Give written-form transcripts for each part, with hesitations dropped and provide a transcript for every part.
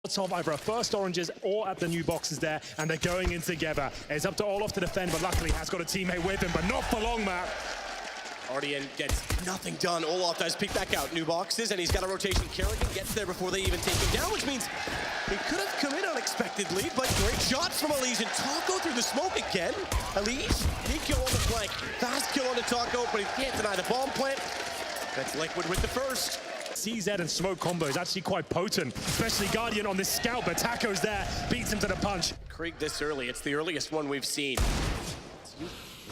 Top either at first oranges or at the new boxes there, and they're going in together. It's up to Olaf to defend, but luckily has got a teammate with him, but not for long, Matt. RDN gets nothing done. Olaf does pick back out new boxes, and he's got a rotation. Kerrigan gets there before they even take him down, which means he could have come in unexpectedly, but great shots from Elise, and Taco through the smoke again. Elise, Nico on the flank. Fast kill on the Taco, but he can't deny the bomb plant. That's Liquid with the first. CZ and smoke combo is actually quite potent, especially Guardian on this scout, but Taco's there, beats him to the punch. Krieg this early, it's the earliest one we've seen.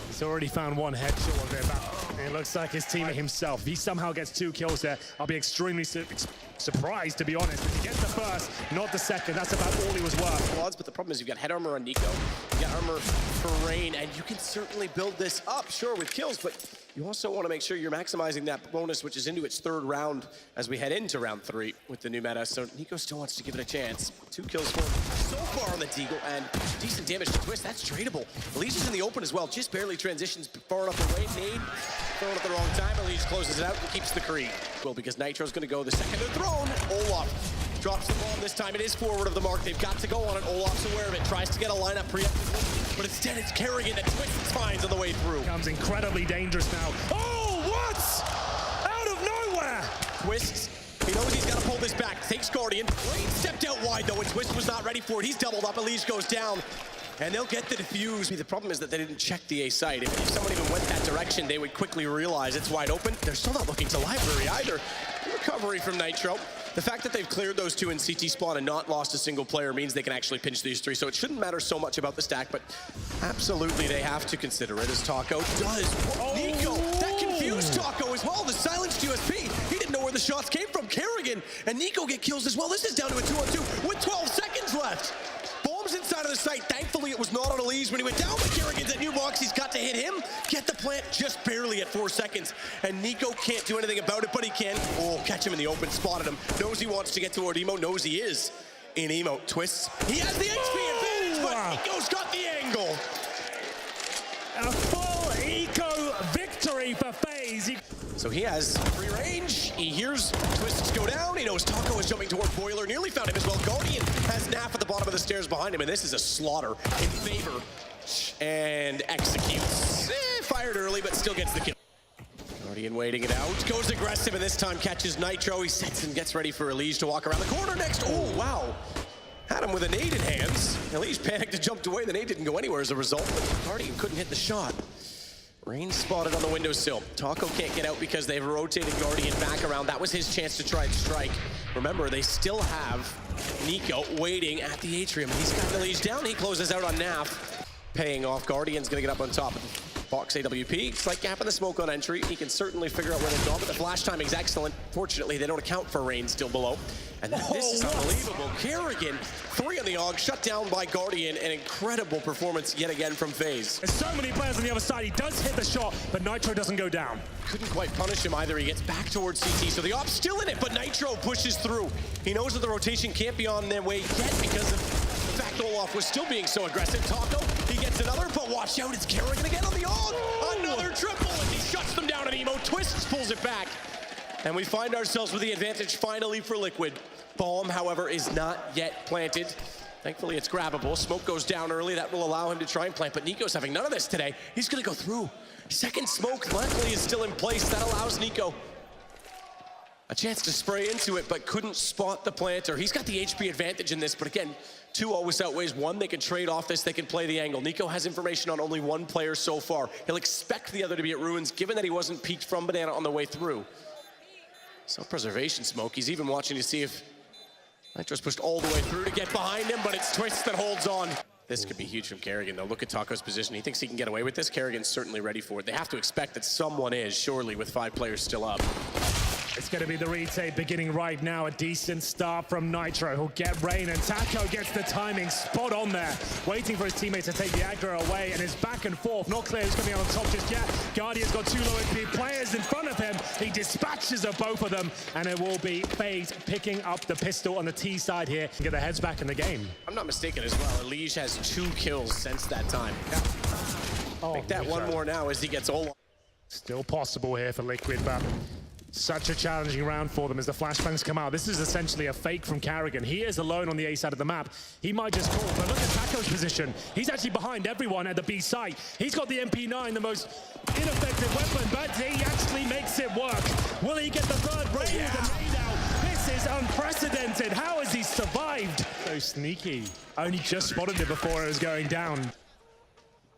He's already found one headshot of their back. It looks like his teammate himself. If he somehow gets 2 kills there, I'll be extremely surprised, to be honest. If he gets the first, not the second, that's about all he was worth. But the problem is you've got head armor on Nico, you've got armor for Rain, and you can certainly build this up, sure, with kills, but you also want to make sure you're maximizing that bonus, which is into its 3rd round as we head into round 3 with the new meta. So Nico still wants to give it a chance. 2 kills for him so far on the Deagle, and decent damage to Twist. That's tradable. Elise is in the open as well, just barely transitions far enough away. Nade thrown at the wrong time. Elise closes it out and keeps the Krieg. Well, because Nitro's going to go the second they're thrown. Olaf drops the bomb this time. It is forward of the mark. They've got to go on it. Olaf's aware of it. Tries to get a lineup preemptively, but instead it's Kerrigan that Twist finds on the way through. Becomes incredibly dangerous now. Oh, what? Out of nowhere! Twist, he knows he's got to pull this back. Takes Guardian. Rain stepped out wide though, and Twist was not ready for it. He's doubled up. Elise goes down, and they'll get the defuse. The problem is that they didn't check the A site. If someone even went that direction, they would quickly realize it's wide open. They're still not looking to library either. Recovery from Nitro. The fact that they've cleared those 2 in CT spawn and not lost a single player means they can actually pinch these 3, so it shouldn't matter so much about the stack, but absolutely they have to consider it, as Taco does. Oh. Nico, that confused Taco as well. The silenced USP, he didn't know where the shots came from. Kerrigan and Nico get kills as well. This is down to a 2-on-2 with 12 seconds left. Bombs inside of the site. Thankfully, it was not on Elise when he went down, but Kerrigan's at new box. He's got to hit him. Get the plant just barely at 4 seconds. And Nico can't do anything about it, but he can. Oh, catch him in the open, spotted him. Knows he wants to get toward Emo, knows he is in Emo. Twists. He has the HP advantage, but Nico's got the angle. A full eco victory for FaZe. So he has free range. He hears Twists go down. He knows Taco is jumping toward Boiler. Nearly found him as well. Guardian has Naf at the bottom of the stairs behind him, and this is a slaughter in favor. And executes. Fired early, but still gets the kill. Guardian waiting it out. Goes aggressive, and this time catches Nitro. He sits and gets ready for Elise to walk around the corner next. Oh, wow. Had him with a nade in hands. Elise panicked and jumped away. The nade didn't go anywhere as a result, but Guardian couldn't hit the shot. Rain spotted on the windowsill. Taco can't get out because they've rotated Guardian back around. That was his chance to try and strike. Remember, they still have Nico waiting at the atrium. He's got the leash down. He closes out on Naf. Paying off. Guardian's going to get up on top of the box AWP. Slight gap in the smoke on entry. He can certainly figure out where they've gone, but the flash timing's excellent. Fortunately, they don't account for Rain still below. And this is unbelievable. Kerrigan, 3 on the AUG, shut down by Guardian. An incredible performance yet again from FaZe. There's so many players on the other side. He does hit the shot, but Nitro doesn't go down. Couldn't quite punish him either. He gets back towards CT, so the op's still in it, but Nitro pushes through. He knows that the rotation can't be on their way yet because of the fact Olaf was still being so aggressive. Taco, he gets another, but watch out, it's Kerrigan again on the AUG. Another triple, and he shuts them down, and Emo Twists pulls it back. And we find ourselves with the advantage finally for Liquid. Bomb, however, is not yet planted. Thankfully, it's grabbable. Smoke goes down early. That will allow him to try and plant, but Nico's having none of this today. He's gonna go through. Second smoke, luckily, is still in place. That allows Nico a chance to spray into it, but couldn't spot the planter. He's got the HP advantage in this, but again, 2 always outweighs 1. They can trade off this, they can play the angle. Nico has information on only 1 player so far. He'll expect the other to be at Ruins, given that he wasn't peeked from Banana on the way through. Self-preservation smoke. He's even watching to see if Nitro's pushed all the way through to get behind him, but it's Twist that holds on. This could be huge from Kerrigan, though. Look at Taco's position. He thinks he can get away with this. Kerrigan's certainly ready for it. They have to expect that someone is, surely, with 5 players still up. It's going to be the retake beginning right now. A decent start from Nitro. He'll get Rain, and Taco gets the timing spot on there. Waiting for his teammates to take the aggro away, and it's back and forth. Not clear who's coming out on top just yet. Guardian's got 2 low HP players in front of him. He dispatches of both of them, and it will be FaZe picking up the pistol on the T side here and get their heads back in the game. I'm not mistaken as well. Elige has 2 kills since that time. Yeah. Oh, Make that one more now as he gets Olaf. Still possible here for Liquid, but Such a challenging round for them as the flashbangs come out. This is essentially a fake from Carrigan. He is alone on the A side of the map. He might just call, but look at Taco's position. He's actually behind everyone at the B site. He's got the MP9, the most ineffective weapon, but he actually makes it work. Will he get the third raid with the raid out? This is unprecedented. How has he survived? So sneaky. Only just spotted it before it was going down.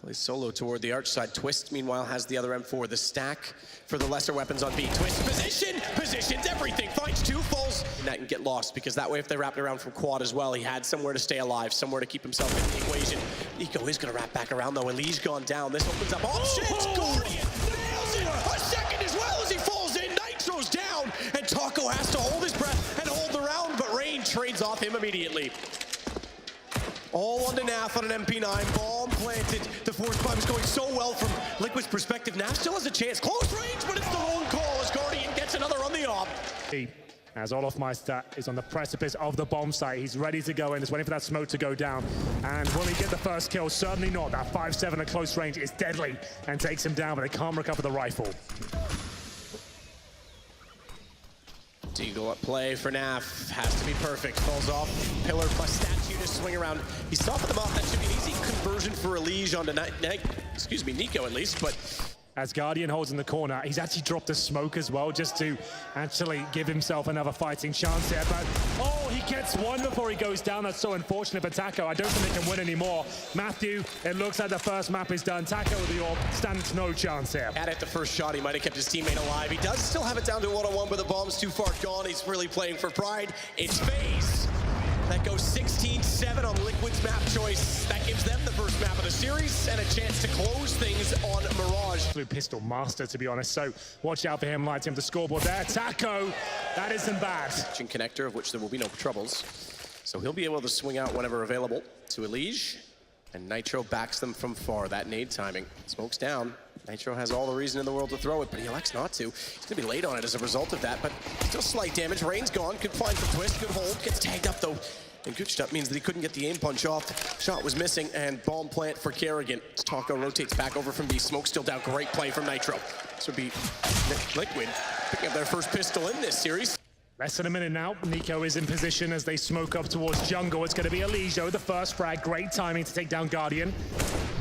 Plays solo toward the arch side. Twist, meanwhile, has the other M4. The stack for the lesser weapons on B. Twist positions everything. Finds two, falls. And that can get lost because that way if they wrap it around from quad as well, he had somewhere to stay alive, somewhere to keep himself in the equation. Nico is going to wrap back around though. Elige gone down. This opens up options. Guardian nails it. A second as well as he falls in. Nitro's down. And Taco has to hold his breath and hold the round, but Rain trades off him immediately. All on to Naf on an MP9, bomb planted. The force buy was going so well from Liquid's perspective. Naf still has a chance. Close range, but it's the wrong call as Guardian gets another on the op. As Olofmeister is on the precipice of the bomb site. He's ready to go in. He's waiting for that smoke to go down. And will he get the first kill? Certainly not. That 5-7 at close range is deadly and takes him down, but they can't recover the rifle. Deagle at play for Naf. Has to be perfect. Falls off. Pillar plus statue to swing around. He's softened them off. That should be an easy conversion for Elige onto Nico at least, but as Guardian holds in the corner, he's actually dropped a smoke as well, just to actually give himself another fighting chance here. But, oh, he gets one before he goes down. That's so unfortunate for Taco. I don't think they can win anymore. Matthew, it looks like the first map is done. Taco with the orb stands no chance here. Had it the first shot, he might have kept his teammate alive. He does still have it down to 1-on-1, but the bomb's too far gone. He's really playing for pride. It's FaZe. That goes 16-7 on Liquid's map choice. That gives them the first map of the series and a chance to close things on Mirage. Blue pistol master, to be honest, so watch out for him. Light him the scoreboard there. Taco, that isn't bad. Connector, of which there will be no troubles. So he'll be able to swing out whenever available to Elige. And Nitro backs them from far. That nade timing. Smoke's down. Nitro has all the reason in the world to throw it, but he elects not to. He's going to be late on it as a result of that, but still slight damage. Rain's gone. Good find for Twist. Good hold. Gets tagged up, though. And good stuff means that he couldn't get the aim punch off. Shot was missing, and bomb plant for Carrigan. Taco rotates back over from B. Smoke still down. Great play from Nitro. This would be Liquid picking up their first pistol in this series. Less than a minute now. Nico is in position as they smoke up towards jungle. It's going to be Elige, the first frag. Great timing to take down Guardian.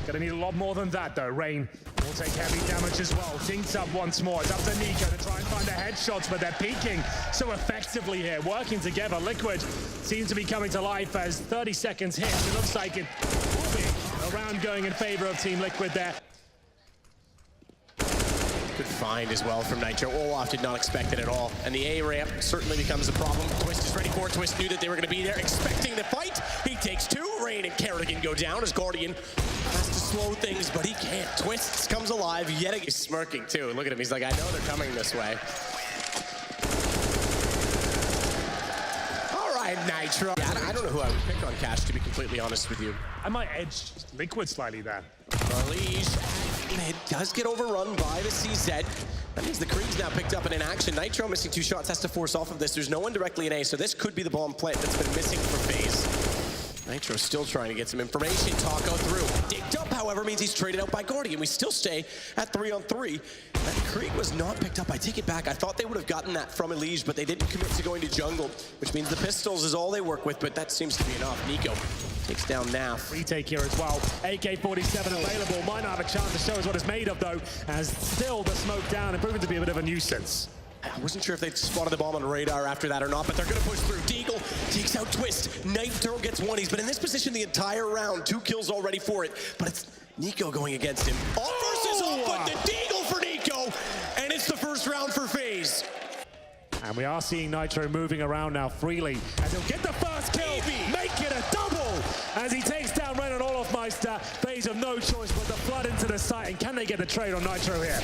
Going to need a lot more than that, though. Rain will take heavy damage as well. Tinks up once more. It's up to Nico to try and find the headshots, but they're peeking so effectively here. Working together. Liquid seems to be coming to life as 30 seconds hit. It looks like it will be a round going in favor of Team Liquid there. Good find as well from Nitro. Olaf did not expect it at all. And the A ramp certainly becomes a problem. Twist is ready for it. Twist knew that they were going to be there, expecting the fight. He takes two. Rain and Carrigan go down as Guardian has to slow things, but he can't. Twist comes alive yet again. He's smirking too. Look at him. He's like, I know they're coming this way. All right, Nitro. Yeah, I don't know who I would pick on Cash, to be completely honest with you. I might edge Liquid slightly there. Elige. It does get overrun by the CZ. That means the Creed's now picked up and in action. Nitro missing two shots, has to force off of this. There's no one directly in A, so this could be the bomb plant that's been missing for FaZe. Nitro still trying to get some information. Taco through. Digged up, however, means he's traded out by Guardian. We still stay at 3-on-3. That Creed was not picked up. I take it back. I thought they would have gotten that from Elige, but they didn't commit to going to jungle, which means the pistols is all they work with, but that seems to be enough. Nico takes down Naf. Retake here as well. AK-47 available. Might not have a chance to show us what it's made of, though, as still the smoke down and proving to be a bit of a nuisance. I wasn't sure if they spotted the bomb on radar after that or not, but they're going to push through. Deagle takes out Twist. Nitro gets one. He's been in this position the entire round. 2 kills already for it, but it's Nico going against him. All versus all, but the Deagle for Nico, and it's the first round for FaZe. And we are seeing Nitro moving around now freely as he'll get the first kill, make it a double as he takes down Ren and Olofmeister. FaZe have no choice but to flood into the site, and can they get the trade on Nitro here?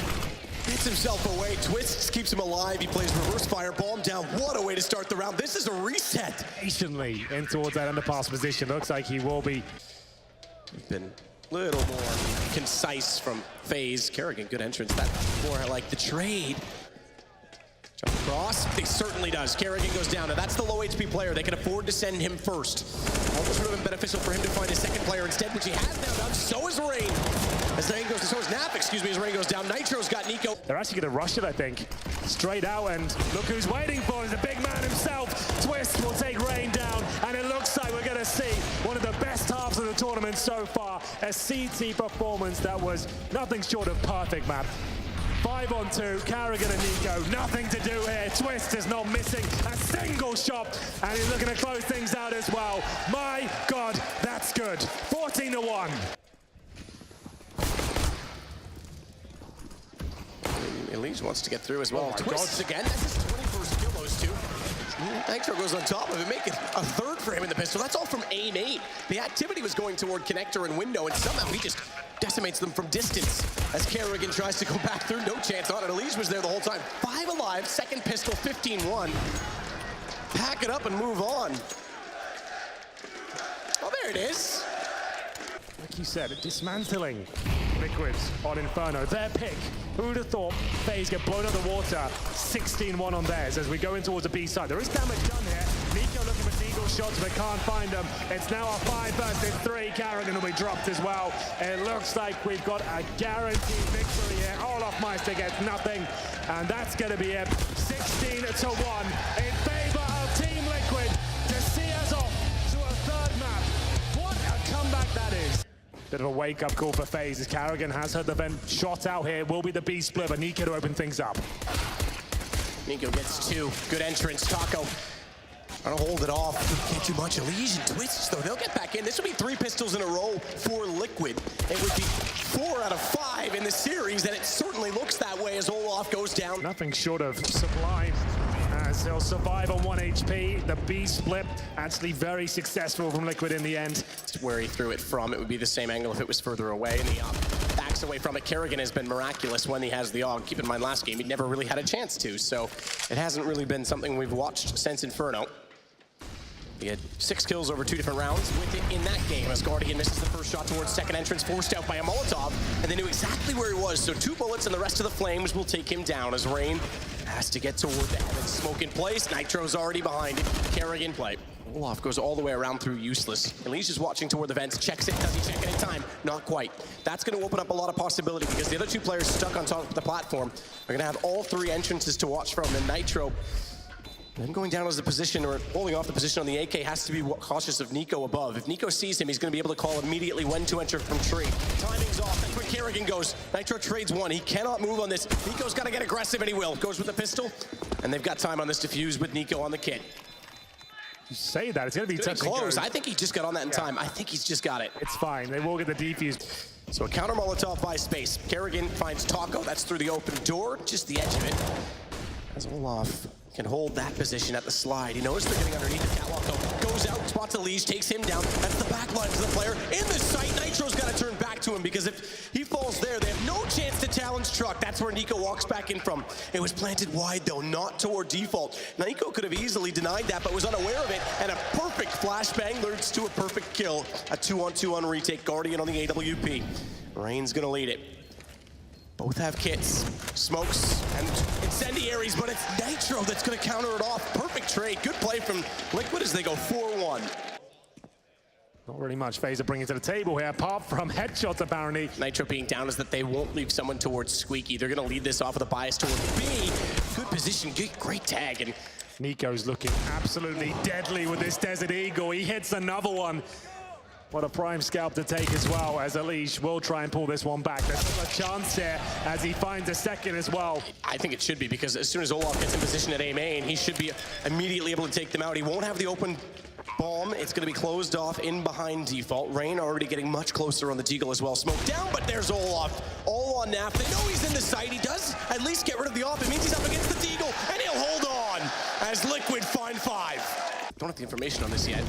Gets himself away. Twist keeps him alive. He plays reverse fire. Bomb down. What a way to start the round. This is a reset. Patiently in towards that underpass position. Looks like he will be. Been a little more concise from FaZe. Kerrigan, good entrance. That's more like the trade. Cross, he certainly does. Kerrigan goes down. Now that's the low HP player. They can afford to send him first. Almost would have been beneficial for him to find a second player instead, which he has now done. So is Rain. So is Nap, excuse me, as Rain goes down. Nitro's got Nico. They're actually going to rush it, I think. Straight out, and look who's waiting for us, the big man himself. Twist will take Rain down, and it looks like we're going to see one of the best halves of the tournament so far. A CT performance that was nothing short of perfect, man. 5-on-2, Kerrigan and Nico, nothing to do here. Twist is not missing a single shot, and he's looking to close things out as well. My God, that's good. 14-1. Elise wants to get through as well. Oh Twists again. That's his 21st kill, those two. Nitro goes on top of it, making a third for him in the pistol. That's all from aim 8. The activity was going toward connector and window, and somehow he just decimates them from distance as Kerrigan tries to go back through. No chance on it. Elise was there the whole time. 5 alive, second pistol, 15-1. Pack it up and move on. Oh, there it is. Like you said, dismantling Liquids on Inferno. Their pick. Who would have thought FaZe get blown out of the water? 16-1 on theirs as we go in towards the B side. There is damage done here. Nico looking for Deagle shots but can't find them. It's now a 5 versus 3. Kerrigan will be dropped as well. It looks like we've got a guaranteed victory here. Olofmeister gets nothing, and that's going to be it. 16-1 in favor of Team Liquid to see us off to a third map. What a comeback that is. Bit of a wake-up call for FaZe as Kerrigan has heard the vent shot out here. Will be the B split, but Nico to open things up. Nico gets 2. Good entrance. Taco trying to hold it off. Can't do much. Elysian twists, though. They'll get back in. This would be 3 pistols in a row for Liquid. It would be 4 out of 5 in the series, and it certainly looks that way as Olaf goes down. Nothing short of sublime as he'll survive on 1 HP. The B split actually very successful from Liquid in the end. Where he threw it from, it would be the same angle if it was further away. And the backs away from it. Kerrigan has been miraculous when he has the AUG. Keep in mind, last game he never really had a chance to, so it hasn't really been something we've watched since Inferno. He had 6 kills over 2 different rounds with it in that game as Guardian misses the first shot towards second entrance, forced out by a Molotov, and they knew exactly where he was, so 2 bullets and the rest of the flames will take him down as Rain has to get toward the heaven. Smoke in place, Nitro's already behind it, Kerrigan play. Olaf goes all the way around through useless. Elysia's watching toward the vents, checks it, does he check it in time? Not quite. That's going to open up a lot of possibility because the other 2 players stuck on top of the platform are going to have all 3 entrances to watch from, and Nitro then going down as the position, or holding off the position on the AK, has to be cautious of Nico above. If Nico sees him, he's going to be able to call immediately when to enter from tree. Timing's off. That's where Kerrigan goes. Nitro trades 1. He cannot move on this. Nico's got to get aggressive, and he will. Goes with the pistol, and they've got time on this defuse with Nico on the kit. You say that, it's going to be touch close. I think he just got on that in time. I think he's just got it. It's fine. They will get the defuse. So a counter Molotov by space. Kerrigan finds Taco. That's through the open door, just the edge of it. As Olaf can hold that position at the slide. He knows they're getting underneath the catwalk, though. Goes out, spots Elise, takes him down. That's the back line to the player. In the sight, Nitro's got to turn back to him because if he falls there, they have no chance to Talon's truck. That's where Nico walks back in from. It was planted wide, though, not toward default. Nico could have easily denied that, but was unaware of it, and a perfect flashbang leads to a perfect kill. A 2-on-2 on retake. Guardian on the AWP. Rain's going to lead it. Both have kits, smokes, and incendiaries, but it's Nitro that's going to counter it off. Perfect trade. Good play from Liquid as they go 4-1. Not really much FaZe are bringing to the table here, apart from headshots, apparently. Nitro being down is that they won't leave someone towards Squeaky. They're going to lead this off with a bias towards B. Good position, great tag. And Nico's looking absolutely deadly with this Desert Eagle. He hits another one. What a prime scalp to take as well, as Elish will try and pull this one back. There's still a chance here as he finds a second as well. I think it should be, because as soon as Olaf gets in position at A main, he should be immediately able to take them out. He won't have the open bomb. It's going to be closed off in behind default. Rain already getting much closer on the Deagle as well. Smoke down, but there's Olaf. All on Nap. They know he's in the site. He does at least get rid of the off. It means he's up against the Deagle, and he'll hold on as Liquid find 5. Don't have the information on this yet,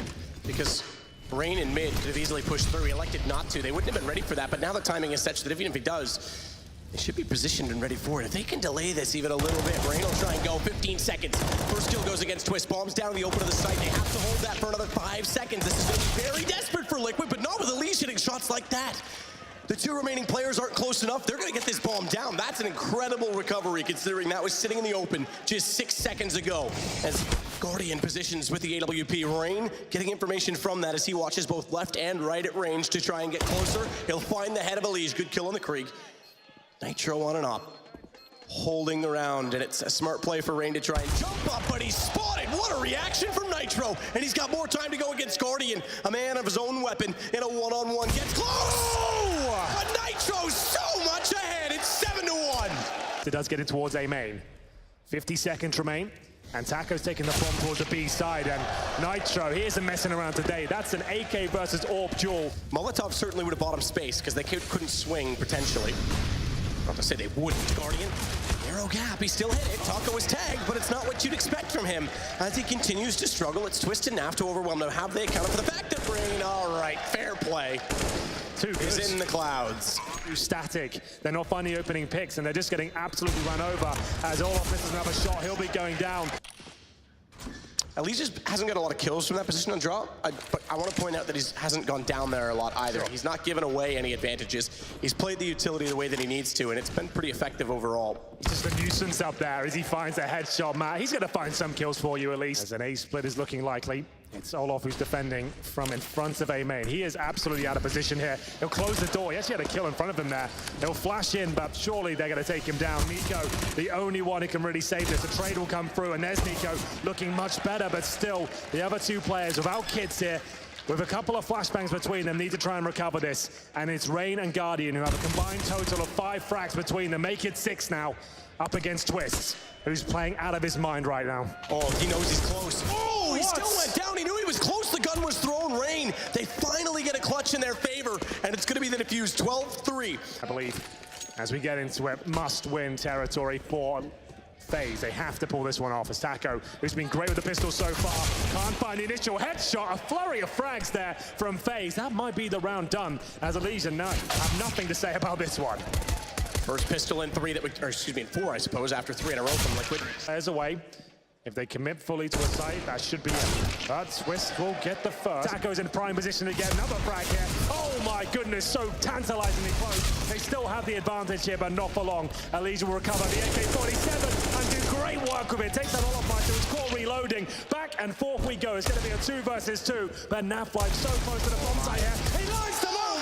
because Rain in mid could have easily pushed through. He elected not to. They wouldn't have been ready for that, but now the timing is such that even if he does, they should be positioned and ready for it. If they can delay this even a little bit, Rain will try and go. 15 seconds. First kill goes against Twist. Bombs down the open of the site. They have to hold that for another 5 seconds. This is going to be very desperate for Liquid, but not with Elise hitting shots like that. The two remaining players aren't close enough. They're gonna get this bomb down. That's an incredible recovery considering that was sitting in the open just 6 seconds ago. As Guardian positions with the AWP, Rain getting information from that as he watches both left and right at range to try and get closer. He'll find the head of Elige. Good kill on the Krieg. Nitro on and up, holding the round, and it's a smart play for Rain to try and jump up, but he's spotted. What a reaction from Nitro, and he's got more time to go against Guardian. A man of his own weapon in a one-on-one gets close. Oh! But Nitro's so much ahead. It's 7-1. It does get it towards A main. 50 seconds remain, and Taco's taking the bomb towards the B side, and Nitro, he isn't messing around today. That's an AK versus AWP duel. Molotov certainly would have bought him space because they couldn't swing potentially. Not to say they wouldn't. Guardian, narrow gap, he still hit it. Taco is tagged, but it's not what you'd expect from him. As he continues to struggle, it's Twist and Naf to overwhelm them. Have they accounted for the fact that Rain, all right, fair play, is in the clouds. Too static. They're not finding opening picks, and they're just getting absolutely run over. As Olaf misses another shot, he'll be going down. Elige just hasn't got a lot of kills from that position on draw, but I want to point out that he hasn't gone down there a lot either. Sure. He's not given away any advantages. He's played the utility the way that he needs to, and it's been pretty effective overall. Just a nuisance up there as he finds a headshot, Matt. He's going to find some kills for you at least. As an A split is looking likely. It's Olaf who's defending from in front of A main. He is absolutely out of position here. He'll close the door. He actually had a kill in front of him there. He'll flash in, but surely they're going to take him down. Nico, the only one who can really save this. A trade will come through, and there's Nico looking much better, but still, the other two players without kits here, with a couple of flashbangs between them, need to try and recover this. And it's Rain and Guardian who have a combined total of 5 frags between them. Make it 6 now, up against Twist, who's playing out of his mind right now. Oh, he knows he's close. Oh, he still went down. He knew he was close. The gun was thrown. Rain, they finally get a clutch in their favor, and it's going to be the defuse 12-3. I believe as we get into it, must-win territory for FaZe. They have to pull this one off as Taco, who's been great with the pistol so far, can't find the initial headshot. A flurry of frags there from FaZe. That might be the round done, as Elige and Nut have nothing to say about this one. First pistol in 3 that would, or excuse me, in 4, I suppose, after 3 in a row from Liquid. There's a way. If they commit fully to a site, that should be it. But Twist will get the first. Taco's in prime position to get another frag here. Oh my goodness, so tantalizingly close. They still have the advantage here, but not for long. Elige will recover the AK-47 and do great work with it. Takes that all off by to his core reloading. Back and forth we go. It's going to be a 2 versus 2. But Naf like so close to the bomb site here. He lights them up.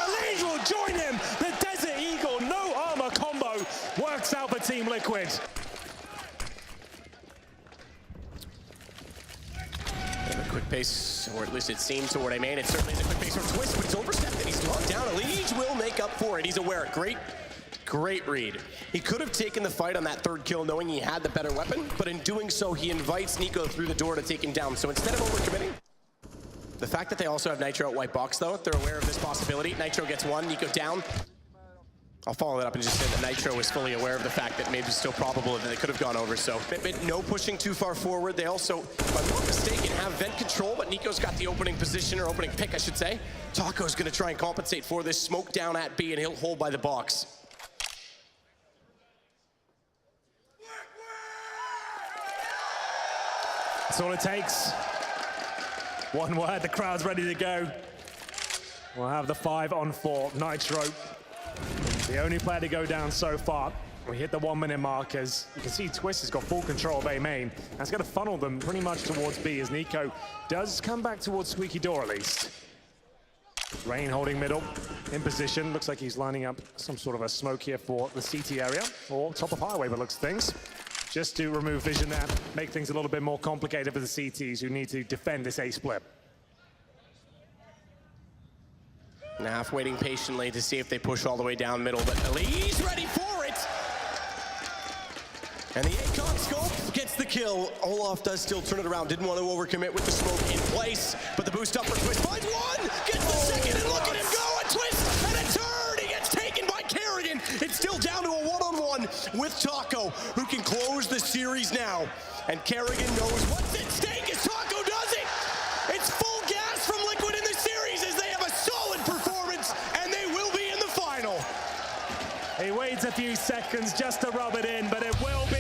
Elige will join him. The Desert Eagle, no armor combo, works out for Team Liquid. A quick pace, or at least it seems toward A main. It certainly is a quick pace for Twist, but he's overstepped and he's gone down. Elige will make up for it. He's aware. Great read. He could have taken the fight on that 3rd kill knowing he had the better weapon, but in doing so, he invites Nico through the door to take him down. So instead of overcommitting, the fact that they also have Nitro at white box, though, they're aware of this possibility. Nitro gets 1, Nico down. I'll follow that up and just say that Nitro was fully aware of the fact that maybe it's still probable that they could have gone over, so no pushing too far forward. They also, if I'm not mistaken, have vent control, but Nico's got the opening position, or opening pick, I should say. Taco's gonna try and compensate for this. Smoke down at B, and he'll hold by the box. That's all it takes. One word, the crowd's ready to go. We'll have the 5-on-4. Nitro, the only player to go down so far. We hit the 1-minute mark as you can see Twist has got full control of A main. That's going to funnel them pretty much towards B as Nico does come back towards Squeaky Door at least. Rain holding middle in position. Looks like he's lining up some sort of a smoke here for the CT area or top of highway, but looks things. Just to remove vision there, make things a little bit more complicated for the CTs who need to defend this A split. Naf waiting patiently to see if they push all the way down middle, but Elige ready for it! And the ACOG scope gets the kill. Olaf does still turn it around. Didn't want to overcommit with the smoke in place, but the boost up for Twist finds 1! Gets the second, and look at him go! A Twist and a turn! He gets taken by Kerrigan! It's still down to a 1-on-1 with Taco, who can close the series now. And Kerrigan knows what's at stake as Taco does it! It's full gas from Liquid in the series as they have a solid performance, and they will be in the final. He waits a few seconds just to rub it in, but it will be